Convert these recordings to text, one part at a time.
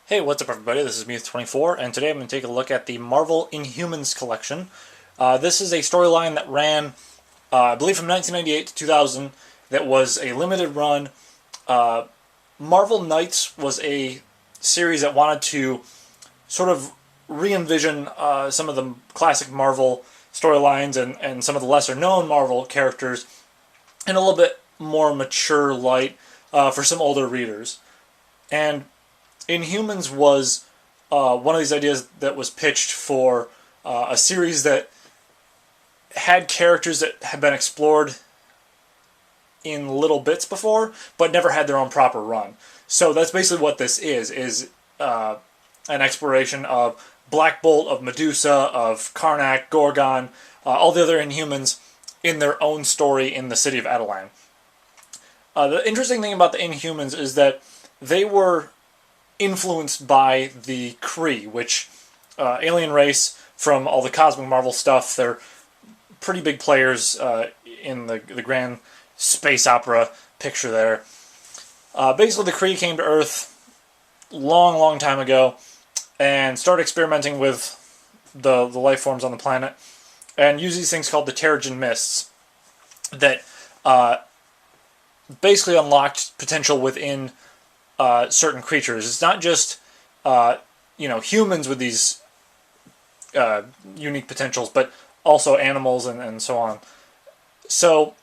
Hey, what's up everybody? This is Muth24, and today I'm going to take a look at the Marvel Inhumans collection. This is a storyline that ran, I believe from 1998 to 2000, that was a limited run. Marvel Knights was a series that wanted to sort of re-envision some of the classic Marvel storylines and some of the lesser-known Marvel characters in a little bit more mature light for some older readers. And Inhumans was one of these ideas that was pitched for a series that had characters that had been explored in little bits before, but never had their own proper run. So that's basically what this is an exploration of Black Bolt, of Medusa, of Karnak, Gorgon, all the other Inhumans in their own story in the city of Adelan. The interesting thing about the Inhumans is that they were influenced by the Kree, which alien race from all the cosmic Marvel stuff. They're pretty big players in the grand space opera picture there. Basically, the Kree came to Earth long time ago and started experimenting with the life forms on the planet and use these things called the Terrigen Mists that basically unlocked potential within certain creatures. It's not just humans with these unique potentials, but also animals and so on. So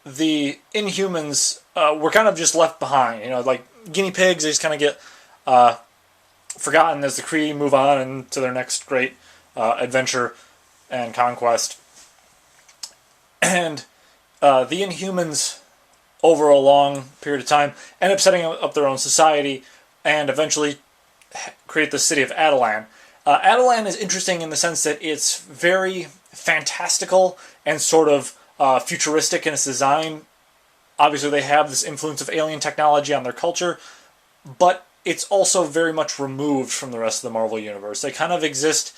the Inhumans were kind of just left behind. Like guinea pigs, they just kind of get forgotten as the Kree move on and to their next great adventure and conquest. And the Inhumans, over a long period of time, end up setting up their own society and eventually create the city of Adelan. Adelan is interesting in the sense that it's very fantastical and sort of futuristic in its design. Obviously, they have this influence of alien technology on their culture, but it's also very much removed from the rest of the Marvel Universe. They kind of exist,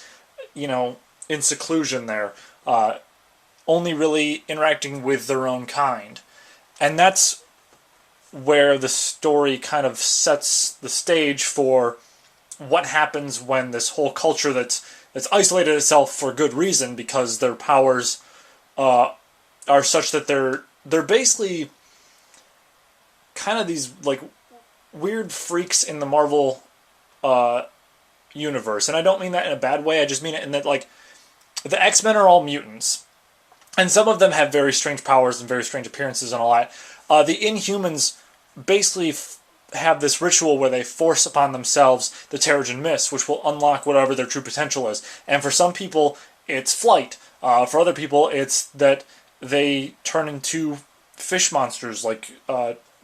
in seclusion there, only really interacting with their own kind. And that's where the story kind of sets the stage for what happens when this whole culture that's isolated itself for good reason because their powers are such that they're basically kind of these like weird freaks in the Marvel universe. And I don't mean that in a bad way. I just mean it in that like the X-Men are all mutants. And some of them have very strange powers and very strange appearances and all that. The Inhumans basically have this ritual where they force upon themselves the Terrigen Mist, which will unlock whatever their true potential is. And for some people, it's flight. For other people, it's that they turn into fish monsters like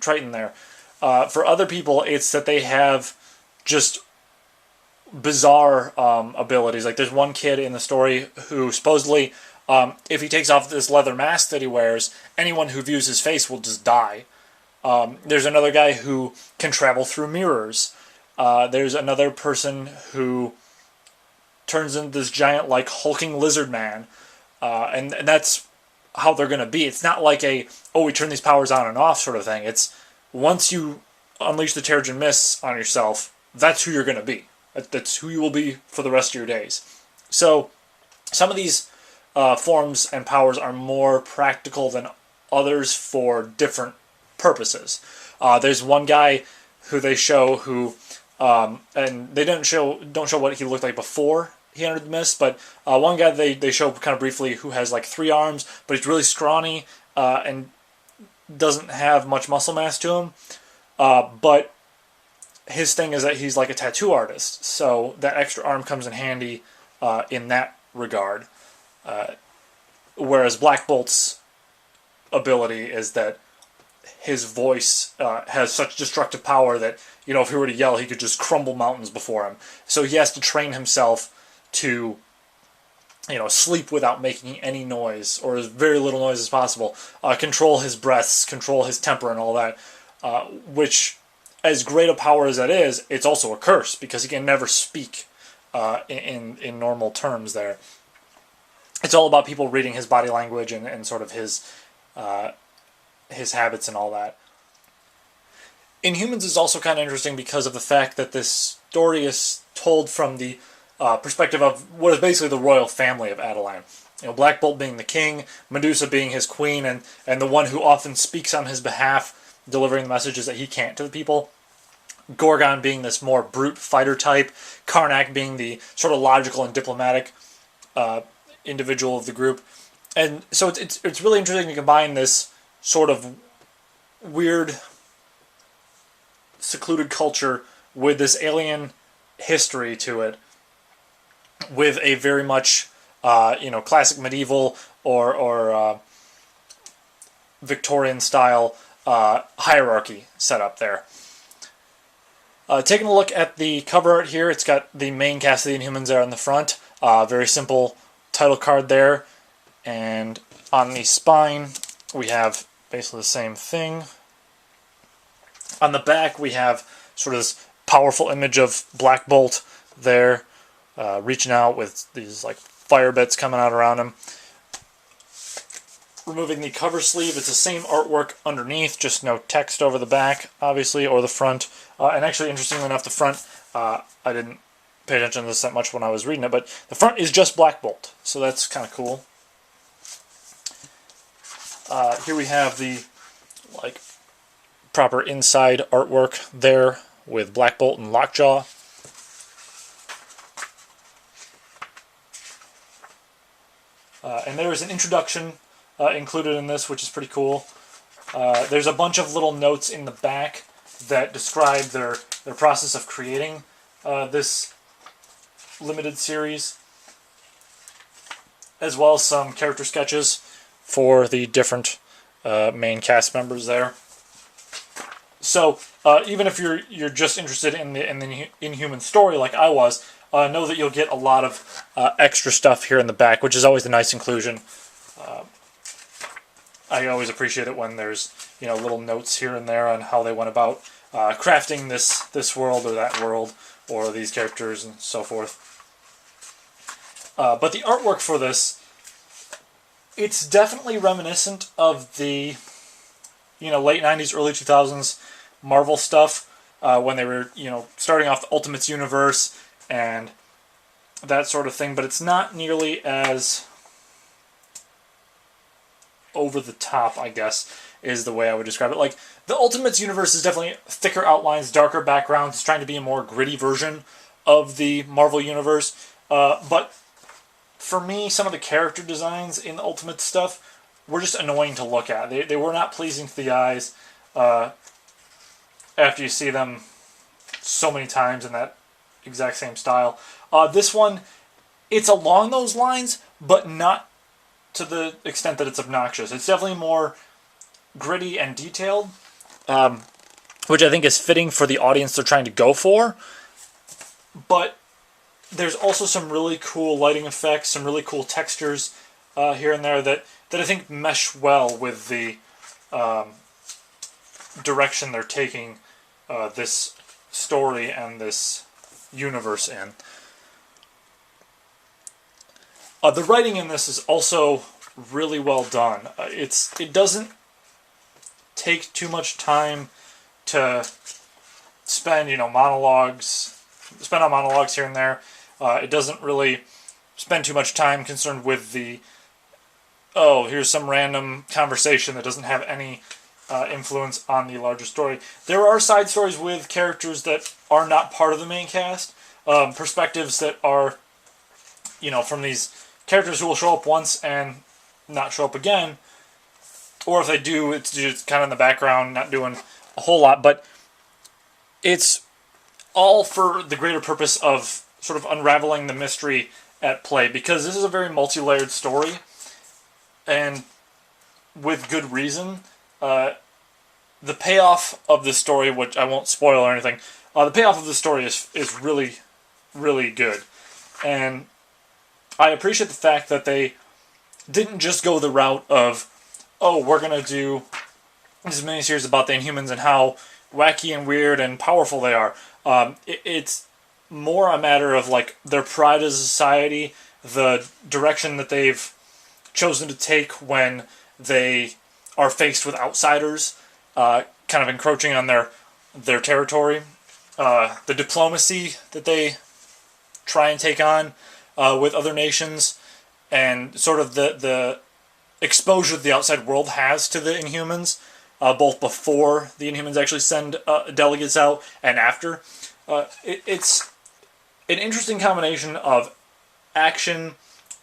Triton there. For other people, it's that they have just bizarre abilities. Like there's one kid in the story who supposedly, if he takes off this leather mask that he wears, anyone who views his face will just die. There's another guy who can travel through mirrors. There's another person who turns into this giant, like, hulking lizard man. And that's how they're going to be. It's not like we turn these powers on and off sort of thing. It's once you unleash the Terrigen Mists on yourself, that's who you're going to be. That's who you will be for the rest of your days. So some of these forms and powers are more practical than others for different purposes. There's one guy who they show who, and they don't show what he looked like before he entered the mist, but one guy they show kind of briefly who has like 3 arms, but he's really scrawny and doesn't have much muscle mass to him. But his thing is that he's like a tattoo artist, so that extra arm comes in handy in that regard. Whereas Black Bolt's ability is that his voice has such destructive power that, if he were to yell, he could just crumble mountains before him. So he has to train himself to, sleep without making any noise, or as very little noise as possible, control his breaths, control his temper and all that, which, as great a power as that is, it's also a curse, because he can never speak in normal terms there. It's all about people reading his body language and sort of his habits and all that. Inhumans is also kind of interesting because of the fact that this story is told from the perspective of what is basically the royal family of Adeline. You know, Black Bolt being the king, Medusa being his queen, and the one who often speaks on his behalf, delivering the messages that he can't to the people. Gorgon being this more brute fighter type, Karnak being the sort of logical and diplomatic individual of the group. And so it's really interesting to combine this sort of weird, secluded culture with this alien history to it, with a very much classic medieval or Victorian style hierarchy set up there. Taking a look at the cover art here, it's got the main cast of the Inhumans there on the front. Very simple title card there. And on the spine, we have basically the same thing. On the back, we have sort of this powerful image of Black Bolt there, reaching out with these like fire bits coming out around him. Removing the cover sleeve, it's the same artwork underneath, just no text over the back, obviously, or the front. And actually, interestingly enough, the front, I didn't pay attention to this that much when I was reading it, but the front is just Black Bolt, so that's kind of cool. Here we have the proper inside artwork there with Black Bolt and Lockjaw. And there is an introduction included in this, which is pretty cool. There's a bunch of little notes in the back that describe their process of creating this limited series, as well as some character sketches for the different main cast members there. So even if you're just interested in the Inhuman story like I was, know that you'll get a lot of extra stuff here in the back, which is always a nice inclusion. I always appreciate it when there's little notes here and there on how they went about crafting this world or that world or these characters and so forth. But the artwork for this, it's definitely reminiscent of the late 90s, early 2000s Marvel stuff when they were starting off the Ultimates universe and that sort of thing, but it's not nearly as over the top, I guess, is the way I would describe it. Like, the Ultimates universe is definitely thicker outlines, darker backgrounds. It's trying to be a more gritty version of the Marvel universe. But for me, some of the character designs in the Ultimate stuff were just annoying to look at. They were not pleasing to the eyes after you see them so many times in that exact same style. This one, it's along those lines, but not to the extent that it's obnoxious. It's definitely more gritty and detailed, which I think is fitting for the audience they're trying to go for. But there's also some really cool lighting effects, some really cool textures here and there that I think mesh well with the direction they're taking this story and this universe in. The writing in this is also really well done. It doesn't take too much time to spend on monologues here and there. It doesn't really spend too much time concerned with the here's some random conversation that doesn't have any influence on the larger story. There are side stories with characters that are not part of the main cast, perspectives that are from these characters who will show up once and not show up again, or if they do, it's just kind of in the background, not doing a whole lot, but it's all for the greater purpose of sort of unraveling the mystery at play, because this is a very multi-layered story, and with good reason. The payoff of the story, which I won't spoil or anything, the payoff of the story is really, really good, and I appreciate the fact that they didn't just go the route of, we're going to do this miniseries about the Inhumans and how wacky and weird and powerful they are. It's more a matter of their pride as a society, the direction that they've chosen to take when they are faced with outsiders, kind of encroaching on their their territory, the diplomacy that they try and take on with other nations, and sort of the exposure the outside world has to the Inhumans, both before the Inhumans actually send delegates out and after. It's an interesting combination of action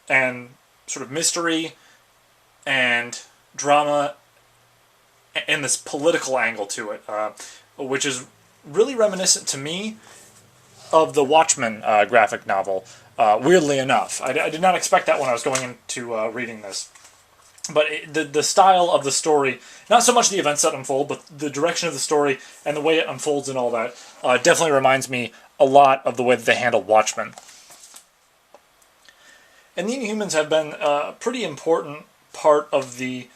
and sort of mystery and drama and this political angle to it, which is really reminiscent to me of the Watchmen graphic novel, weirdly enough. I did not expect that when I was going into reading this. But the style of the story, not so much the events that unfold, but the direction of the story and the way it unfolds and all that, definitely reminds me a lot of the way that they handled Watchmen. And the Inhumans have been a pretty important part of the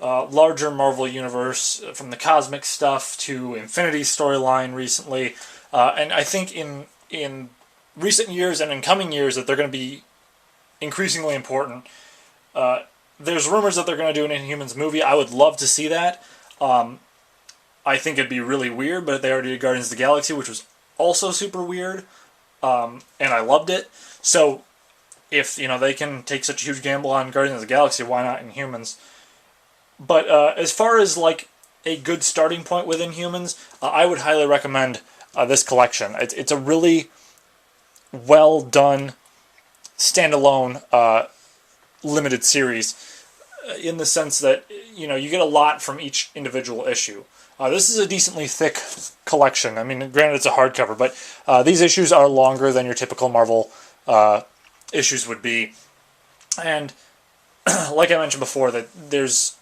larger Marvel universe, from the cosmic stuff to Infinity's storyline recently. And I think in recent years and in coming years that they're going to be increasingly important. There's rumors that they're going to do an Inhumans movie. I would love to see that. I think it'd be really weird, but they already did Guardians of the Galaxy, which was also super weird, and I loved it. So if they can take such a huge gamble on Guardians of the Galaxy, why not Inhumans? But as far as like a good starting point with Inhumans, I would highly recommend this collection. It's a really well done standalone limited series, in the sense that you get a lot from each individual issue. This is a decently thick collection. I mean, granted it's a hardcover, but these issues are longer than your typical Marvel issues would be. And like I mentioned before, that there's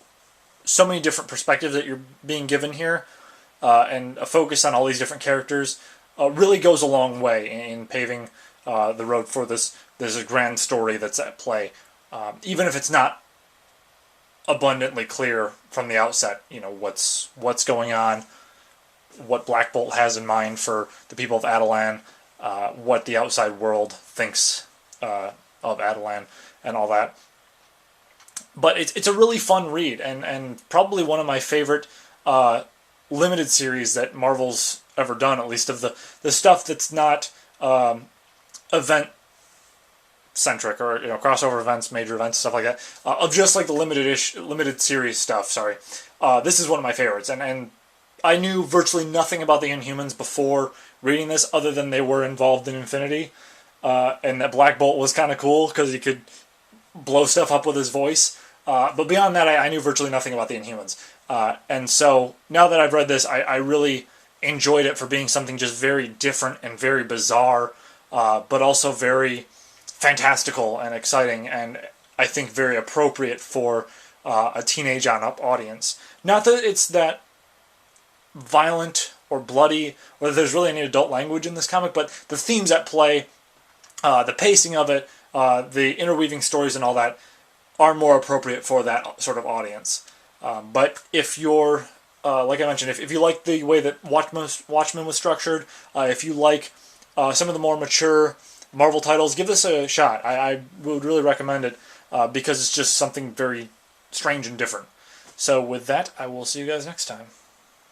so many different perspectives that you're being given here, and a focus on all these different characters really goes a long way in paving the road for this grand story that's at play. Even if it's not abundantly clear from the outset, what's going on, what Black Bolt has in mind for the people of Attilan, what the outside world thinks of Attilan, and all that. But it's a really fun read, and probably one of my favorite limited series that Marvel's ever done, at least of the stuff that's not event centric, or crossover events, major events, stuff like that, of just like the limited series stuff. Sorry, this is one of my favorites, and I knew virtually nothing about the Inhumans before reading this, other than they were involved in Infinity, and that Black Bolt was kind of cool because he could blow stuff up with his voice. But beyond that, I knew virtually nothing about the Inhumans, and so now that I've read this, I really enjoyed it for being something just very different and very bizarre, but also very fantastical and exciting, and I think very appropriate for a teenage on-up audience. Not that it's that violent or bloody, or that there's really any adult language in this comic, but the themes at play, the pacing of it, the interweaving stories and all that are more appropriate for that sort of audience. But if you're, like I mentioned, if you like the way that Watchmen was structured, if you like some of the more mature Marvel titles, give this a shot. I would really recommend it, because it's just something very strange and different. So with that, I will see you guys next time.